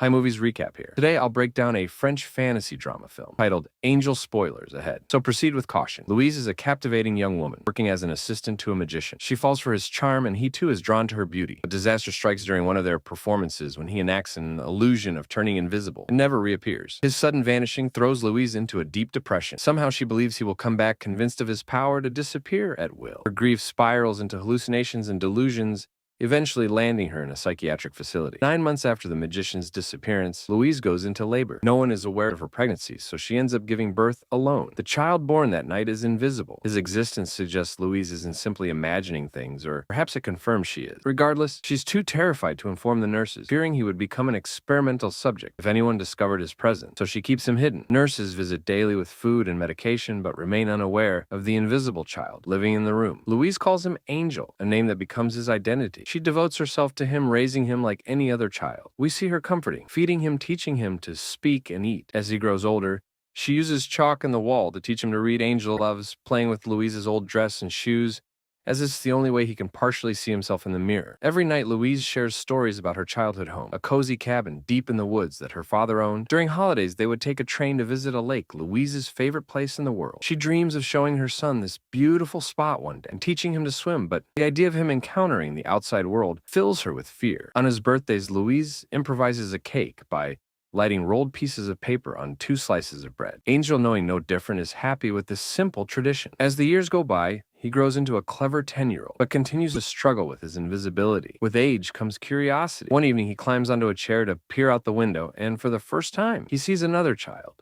Hi, Movies Recap here. Today I'll break down a French fantasy drama film titled Angel. Spoilers ahead, so proceed with caution. Louise is a captivating young woman working as an assistant to a magician. She falls for his charm and he too is drawn to her beauty. But disaster strikes during one of their performances when he enacts an illusion of turning invisible and never reappears. His sudden vanishing throws Louise into a deep depression. Somehow she believes he will come back, convinced of his power to disappear at will. Her grief spirals into hallucinations and delusions, eventually landing her in a psychiatric facility. 9 months after the magician's disappearance, Louise goes into labor. No one is aware of her pregnancy, so she ends up giving birth alone. The child born that night is invisible. His existence suggests Louise isn't simply imagining things, or perhaps it confirms she is. Regardless, she's too terrified to inform the nurses, fearing he would become an experimental subject if anyone discovered his presence, so she keeps him hidden. Nurses visit daily with food and medication, but remain unaware of the invisible child living in the room. Louise calls him Angel, a name that becomes his identity. She devotes herself to him, raising him like any other child. We see her comforting, feeding him, teaching him to speak and eat. As he grows older, she uses chalk on the wall to teach him to read. Angel loves playing with Louise's old dress and shoes, as it's the only way he can partially see himself in the mirror. Every night, Louise shares stories about her childhood home, a cozy cabin deep in the woods that her father owned. During holidays, they would take a train to visit a lake, Louise's favorite place in the world. She dreams of showing her son this beautiful spot one day and teaching him to swim, but the idea of him encountering the outside world fills her with fear. On his birthdays, Louise improvises a cake by lighting rolled pieces of paper on 2 slices of bread. Angel, knowing no different, is happy with this simple tradition. As the years go by, he grows into a clever 10-year-old, but continues to struggle with his invisibility. With age comes curiosity. One evening, he climbs onto a chair to peer out the window, and for the first time, he sees another child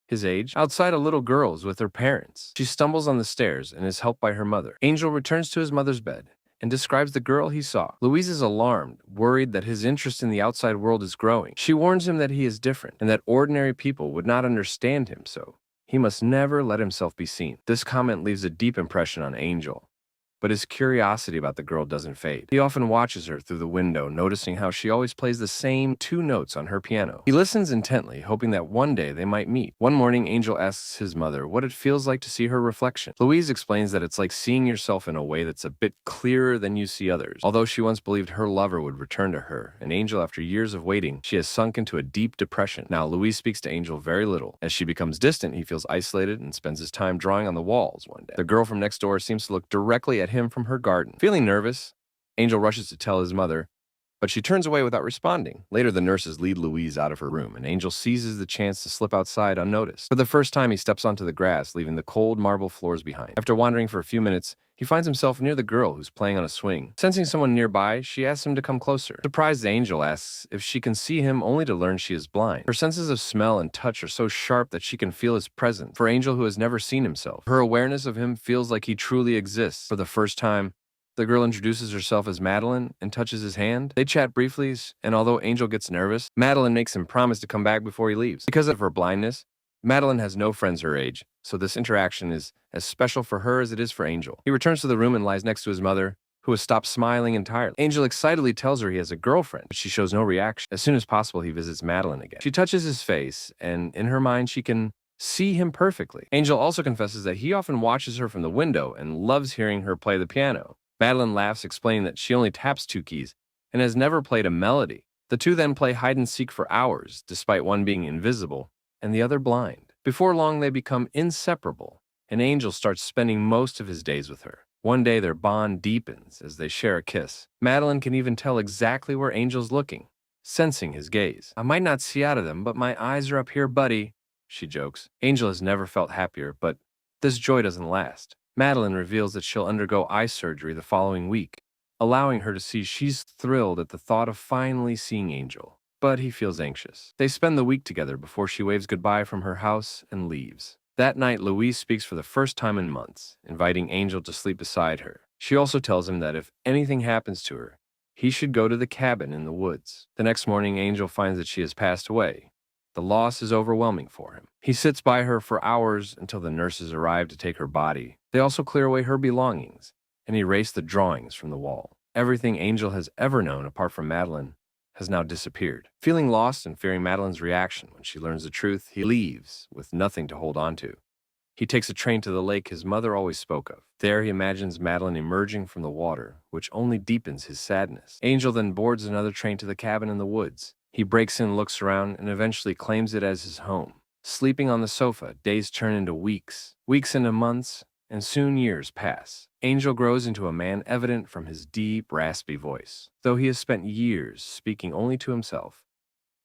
his age. Outside, a little girl is with her parents. She stumbles on the stairs and is helped by her mother. Angel returns to his mother's bed and describes the girl he saw. Louise is alarmed, worried that his interest in the outside world is growing. She warns him that he is different and that ordinary people would not understand him, so he must never let himself be seen. This comment leaves a deep impression on Angel, but his curiosity about the girl doesn't fade. He often watches her through the window, noticing how she always plays the same 2 notes on her piano. He listens intently, hoping that one day they might meet. One morning, Angel asks his mother what it feels like to see her reflection. Louise explains that it's like seeing yourself in a way that's a bit clearer than you see others. Although she once believed her lover would return to her, and Angel, after years of waiting, she has sunk into a deep depression. Now, Louise speaks to Angel very little. As she becomes distant, he feels isolated and spends his time drawing on the walls one day. The girl from next door seems to look directly at him from her garden. Feeling nervous, Angel rushes to tell his mother, but she turns away without responding. Later, the nurses lead Louise out of her room, and Angel seizes the chance to slip outside unnoticed. For the first time, he steps onto the grass, leaving the cold marble floors behind. After wandering for a few minutes, he finds himself near the girl who's playing on a swing. Sensing someone nearby, she asks him to come closer. Surprised, Angel asks if she can see him, only to learn she is blind. Her senses of smell and touch are so sharp that she can feel his presence. For Angel, who has never seen himself, her awareness of him feels like he truly exists. For the first time, the girl introduces herself as Madeline and touches his hand. They chat briefly, and although Angel gets nervous, Madeline makes him promise to come back before he leaves. Because of her blindness, Madeline has no friends her age, so this interaction is as special for her as it is for Angel. He returns to the room and lies next to his mother, who has stopped smiling entirely. Angel excitedly tells her he has a girlfriend, but she shows no reaction. As soon as possible, he visits Madeline again. She touches his face, and in her mind, she can see him perfectly. Angel also confesses that he often watches her from the window and loves hearing her play the piano. Madeline laughs, explaining that she only taps 2 keys and has never played a melody. The two then play hide and seek for hours, despite one being invisible and the other blind. Before long, they become inseparable, and Angel starts spending most of his days with her. One day, their bond deepens as they share a kiss. Madeline can even tell exactly where Angel's looking, sensing his gaze. "I might not see out of them, but my eyes are up here, buddy," she jokes. Angel has never felt happier, but this joy doesn't last. Madeline reveals that she'll undergo eye surgery the following week, allowing her to see she's thrilled at the thought of finally seeing Angel. But he feels anxious. They spend the week together before she waves goodbye from her house and leaves. That night, Louise speaks for the first time in months, inviting Angel to sleep beside her. She also tells him that if anything happens to her, he should go to the cabin in the woods. The next morning, Angel finds that she has passed away. The loss is overwhelming for him. He sits by her for hours until the nurses arrive to take her body. They also clear away her belongings and erase the drawings from the wall. Everything Angel has ever known, apart from Madeline, has now disappeared. Feeling lost and fearing Madeline's reaction when she learns the truth, he leaves with nothing to hold on to. He takes a train to the lake his mother always spoke of. There he imagines Madeline emerging from the water, which only deepens his sadness. Angel then boards another train to the cabin in the woods. He breaks in, looks around, and eventually claims it as his home. Sleeping on the sofa, days turn into weeks, weeks into months, and soon years pass. Angel grows into a man evident from his deep, raspy voice. Though he has spent years speaking only to himself,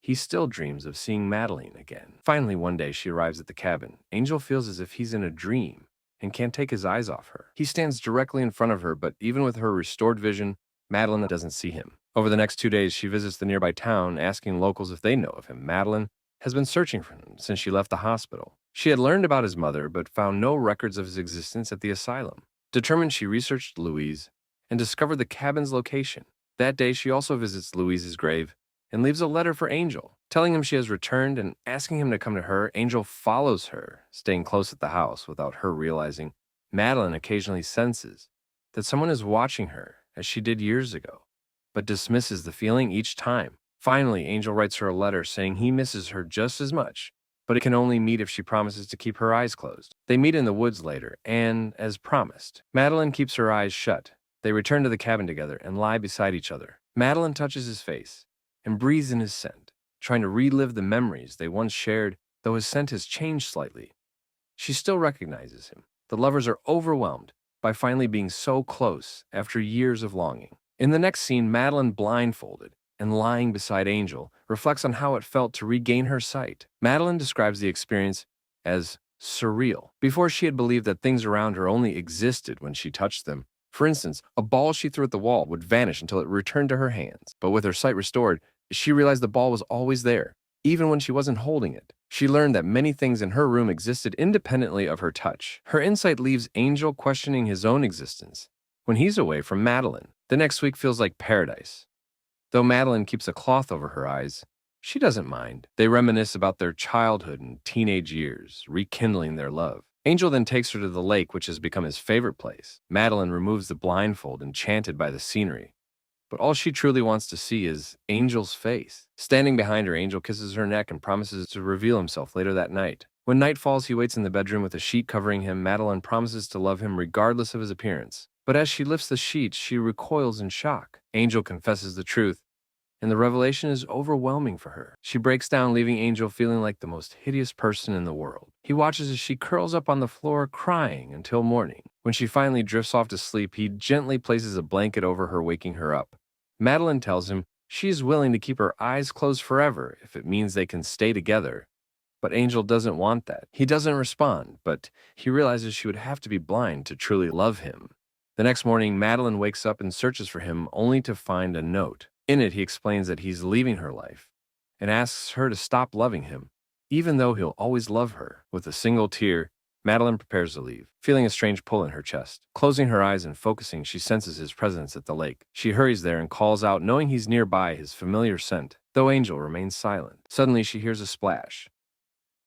he still dreams of seeing Madeline again. Finally, one day she arrives at the cabin. Angel feels as if he's in a dream and can't take his eyes off her. He stands directly in front of her, but even with her restored vision, Madeline doesn't see him. Over the next 2 days, she visits the nearby town, asking locals if they know of him. Madeline has been searching for him since she left the hospital. She had learned about his mother, but found no records of his existence at the asylum. Determined, she researched Louise and discovered the cabin's location. That day, she also visits Louise's grave and leaves a letter for Angel, telling him she has returned and asking him to come to her. Angel follows her, staying close at the house without her realizing. Madeline occasionally senses that someone is watching her, as she did years ago, but dismisses the feeling each time. Finally, Angel writes her a letter saying he misses her just as much, but it can only meet if she promises to keep her eyes closed. They meet in the woods later, and, as promised, Madeline keeps her eyes shut. They return to the cabin together and lie beside each other. Madeline touches his face and breathes in his scent, trying to relive the memories they once shared. Though his scent has changed slightly, she still recognizes him. The lovers are overwhelmed by finally being so close after years of longing. In the next scene, Madeline, blindfolded and lying beside Angel, reflects on how it felt to regain her sight. Madeline describes the experience as surreal. Before, she had believed that things around her only existed when she touched them. For instance, a ball she threw at the wall would vanish until it returned to her hands. But with her sight restored, she realized the ball was always there, even when she wasn't holding it. She learned that many things in her room existed independently of her touch. Her insight leaves Angel questioning his own existence when he's away from Madeline. The next week feels like paradise. Though Madeline keeps a cloth over her eyes, she doesn't mind. They reminisce about their childhood and teenage years, rekindling their love. Angel then takes her to the lake, which has become his favorite place. Madeline removes the blindfold, enchanted by the scenery. But all she truly wants to see is Angel's face. Standing behind her, Angel kisses her neck and promises to reveal himself later that night. When night falls, he waits in the bedroom with a sheet covering him. Madeline promises to love him regardless of his appearance. But as she lifts the sheet, she recoils in shock. Angel confesses the truth, and the revelation is overwhelming for her. She breaks down, leaving Angel feeling like the most hideous person in the world. He watches as she curls up on the floor, crying until morning. When she finally drifts off to sleep, he gently places a blanket over her, waking her up. Madeline tells him she is willing to keep her eyes closed forever if it means they can stay together. But Angel doesn't want that. He doesn't respond, but he realizes she would have to be blind to truly love him. The next morning, Madeline wakes up and searches for him, only to find a note. In it, he explains that he's leaving her life and asks her to stop loving him, even though he'll always love her. With a single tear, Madeline prepares to leave, feeling a strange pull in her chest. Closing her eyes and focusing, she senses his presence at the lake. She hurries there and calls out, knowing he's nearby, his familiar scent, though Angel remains silent. Suddenly, she hears a splash.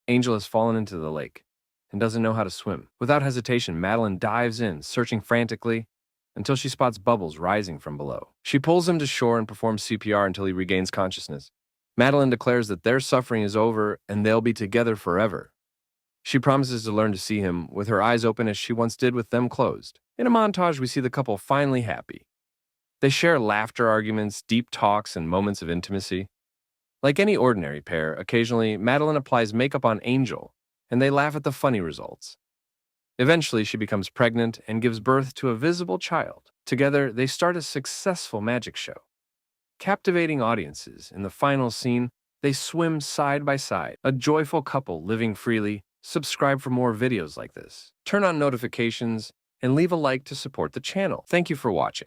Angel has fallen into the lake and doesn't know how to swim. Without hesitation, Madeline dives in, searching frantically until she spots bubbles rising from below. She pulls him to shore and performs CPR until he regains consciousness. Madeline declares that their suffering is over and they'll be together forever. She promises to learn to see him with her eyes open as she once did with them closed. In a montage, we see the couple finally happy. They share laughter, arguments, deep talks, and moments of intimacy. Like any ordinary pair, occasionally Madeline applies makeup on Angel, and they laugh at the funny results. Eventually, she becomes pregnant and gives birth to a visible child. Together, they start a successful magic show, captivating audiences. In the final scene, they swim side by side, a joyful couple living freely. Subscribe for more videos like this. Turn on notifications and leave a like to support the channel. Thank you for watching.